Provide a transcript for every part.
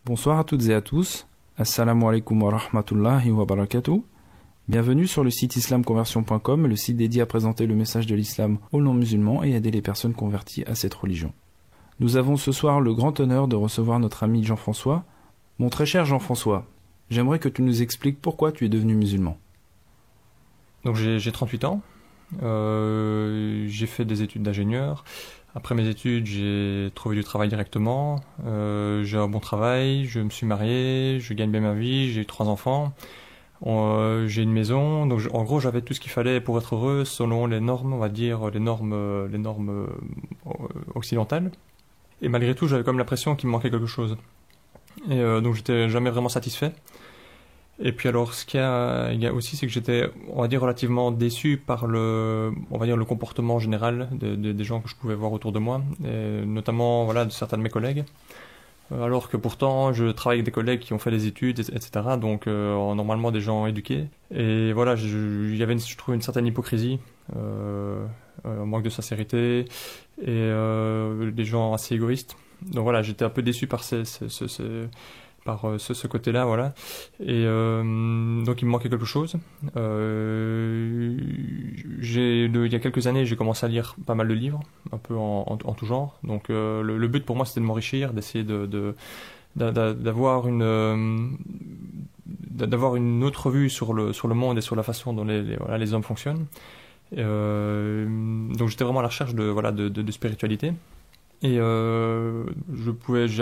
Bonsoir à toutes et à tous. Assalamu alaikum wa rahmatullahi wa barakatuh. Bienvenue sur le site islamconversion.com, le site dédié à présenter le message de l'islam aux non-musulmans et aider les personnes converties à cette religion. Nous avons ce soir le grand honneur de recevoir notre ami Jean-François. Mon très cher Jean-François, j'aimerais que tu nous expliques pourquoi tu es devenu musulman. Donc j'ai 38 ans, j'ai fait des études d'ingénieur. Après mes études, j'ai trouvé du travail directement, j'ai un bon travail, je me suis marié, je gagne bien ma vie, j'ai eu 3 enfants, j'ai une maison. Donc en gros, j'avais tout ce qu'il fallait pour être heureux selon les normes, on va dire, les normes occidentales. Et malgré tout, j'avais comme l'impression qu'il me manquait quelque chose. Et donc j'étais jamais vraiment satisfait. Et puis alors, ce qu'il y a aussi, c'est que j'étais, on va dire, relativement déçu par le comportement général des gens que je pouvais voir autour de moi, et notamment, voilà, de certains de mes collègues. Alors que pourtant, je travaille avec des collègues qui ont fait des études, etc. Donc, normalement, des gens éduqués. Et voilà, il y avait, je trouve, une certaine hypocrisie, un manque de sincérité, et des gens assez égoïstes. Donc voilà, j'étais un peu déçu par ce côté-là, voilà. Et donc il me manquait quelque chose. Il y a quelques années, j'ai commencé à lire pas mal de livres, un peu en tout genre. Donc le but pour moi, c'était de m'enrichir, d'essayer d'avoir une autre vue sur le monde et sur la façon dont les hommes fonctionnent. Donc j'étais vraiment à la recherche de spiritualité. Et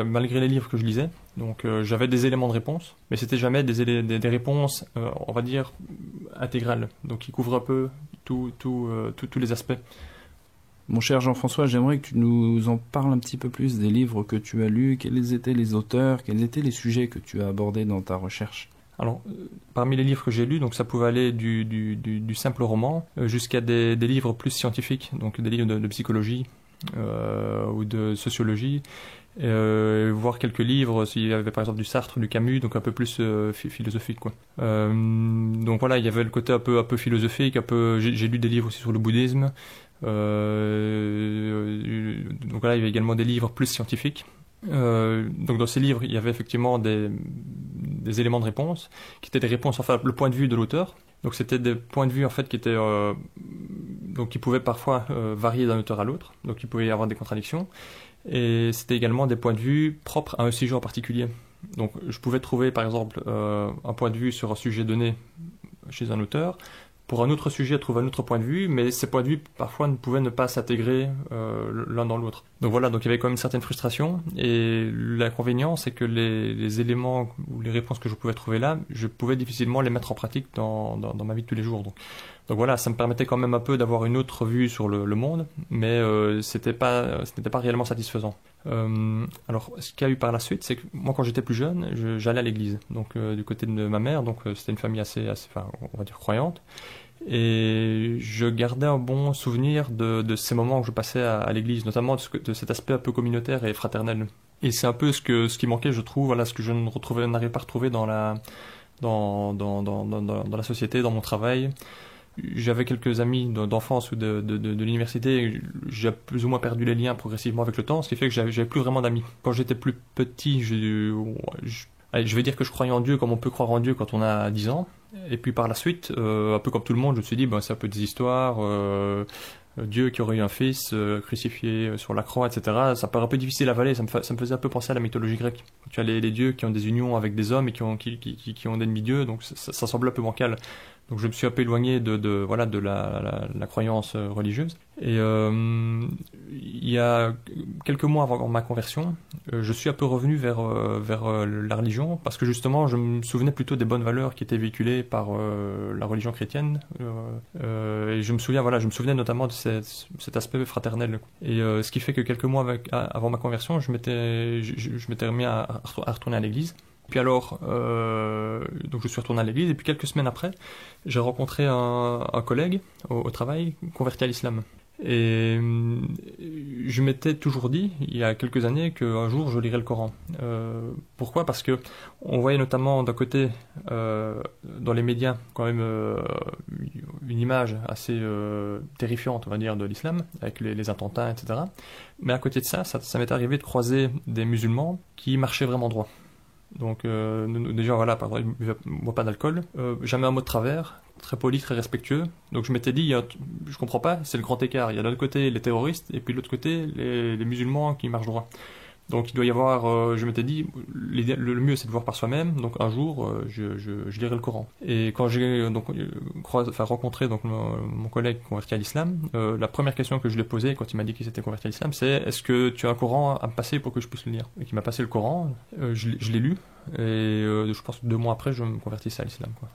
malgré les livres que je lisais, donc j'avais des éléments de réponse, mais c'était jamais des réponses, on va dire, intégrales, donc qui couvrent un peu tous les aspects. Mon cher Jean-François, j'aimerais que tu nous en parles un petit peu plus des livres que tu as lus, quels étaient les auteurs, quels étaient les sujets que tu as abordés dans ta recherche. Alors, parmi les livres que j'ai lus, donc ça pouvait aller du simple roman jusqu'à des livres plus scientifiques, donc des livres de psychologie, ou de sociologie, voir quelques livres, s'il y avait par exemple du Sartre, du Camus, donc un peu plus philosophique, quoi. Donc voilà, il y avait le côté un peu philosophique, j'ai lu des livres aussi sur le bouddhisme, donc voilà, il y avait également des livres plus scientifiques. Donc dans ces livres, il y avait effectivement des éléments de réponse qui étaient des réponses, enfin le point de vue de l'auteur. Donc c'était des points de vue en fait qui étaient donc qui pouvaient parfois varier d'un auteur à l'autre, donc il pouvait y avoir des contradictions, et c'était également des points de vue propres à un sujet en particulier. Donc je pouvais trouver par exemple un point de vue sur un sujet donné chez un auteur, pour un autre sujet trouver un autre point de vue, mais ces points de vue parfois ne pouvaient ne pas s'intégrer l'un dans l'autre. Donc voilà, donc il y avait quand même une certaine frustration, et l'inconvénient c'est que les éléments ou les réponses que je pouvais trouver là, je pouvais difficilement les mettre en pratique dans ma vie de tous les jours. Donc voilà, ça me permettait quand même un peu d'avoir une autre vue sur le monde, mais ce n'était pas réellement satisfaisant. Alors, ce qu'il y a eu par la suite, c'est que moi, quand j'étais plus jeune, j'allais à l'église, donc du côté de ma mère, donc c'était une famille assez, enfin, on va dire croyante, et je gardais un bon souvenir de ces moments que je passais à l'église, notamment de cet aspect un peu communautaire et fraternel. Et c'est un peu ce qui manquait, je trouve, voilà, ce que je n'arrivais pas à retrouver dans la société, dans mon travail. J'avais quelques amis d'enfance ou de l'université, j'ai plus ou moins perdu les liens progressivement avec le temps, ce qui fait que j'avais plus vraiment d'amis. Quand j'étais plus petit, je vais dire que je croyais en Dieu comme on peut croire en Dieu quand on a 10 ans. Et puis par la suite, un peu comme tout le monde, je me suis dit, c'est un peu des histoires, Dieu qui aurait eu un fils crucifié sur la croix, etc. Ça paraît un peu difficile à avaler, ça me faisait un peu penser à la mythologie grecque. Tu as les dieux qui ont des unions avec des hommes et qui ont d'ennemis dieux, donc ça semble un peu bancal. Donc je me suis un peu éloigné de la croyance religieuse. Et il y a quelques mois avant ma conversion, je suis un peu revenu vers la religion, parce que justement je me souvenais plutôt des bonnes valeurs qui étaient véhiculées par la religion chrétienne. Et je me souvenais notamment de cet aspect fraternel. Et ce qui fait que quelques mois avant ma conversion, je m'étais remis à retourner à l'église. Puis alors, donc je suis retourné à l'église, et puis quelques semaines après, j'ai rencontré un collègue au travail converti à l'islam. Et je m'étais toujours dit, il y a quelques années, qu'un jour je lirais le Coran. Pourquoi ? Parce que on voyait notamment d'un côté, dans les médias, quand même une image assez terrifiante, on va dire, de l'islam, avec les attentats, etc. Mais à côté de ça m'est arrivé de croiser des musulmans qui marchaient vraiment droit. Donc déjà voilà, par exemple, il ne boit pas d'alcool, jamais un mot de travers, très poli, très respectueux. Donc je m'étais dit, je comprends pas, c'est le grand écart. Il y a d'un côté les terroristes et puis de l'autre côté les musulmans qui marchent droit. Donc il doit y avoir, je m'étais dit, le mieux c'est de voir par soi-même. Donc un jour, je lirai le Coran. Et quand j'ai donc rencontré donc mon collègue converti à l'islam, la première question que je lui ai posée quand il m'a dit qu'il s'était converti à l'islam, c'est est-ce que tu as un Coran à me passer pour que je puisse le lire? Et qu'il m'a passé le Coran, je l'ai lu. Et je pense que 2 mois après, je me convertissais à l'islam, quoi.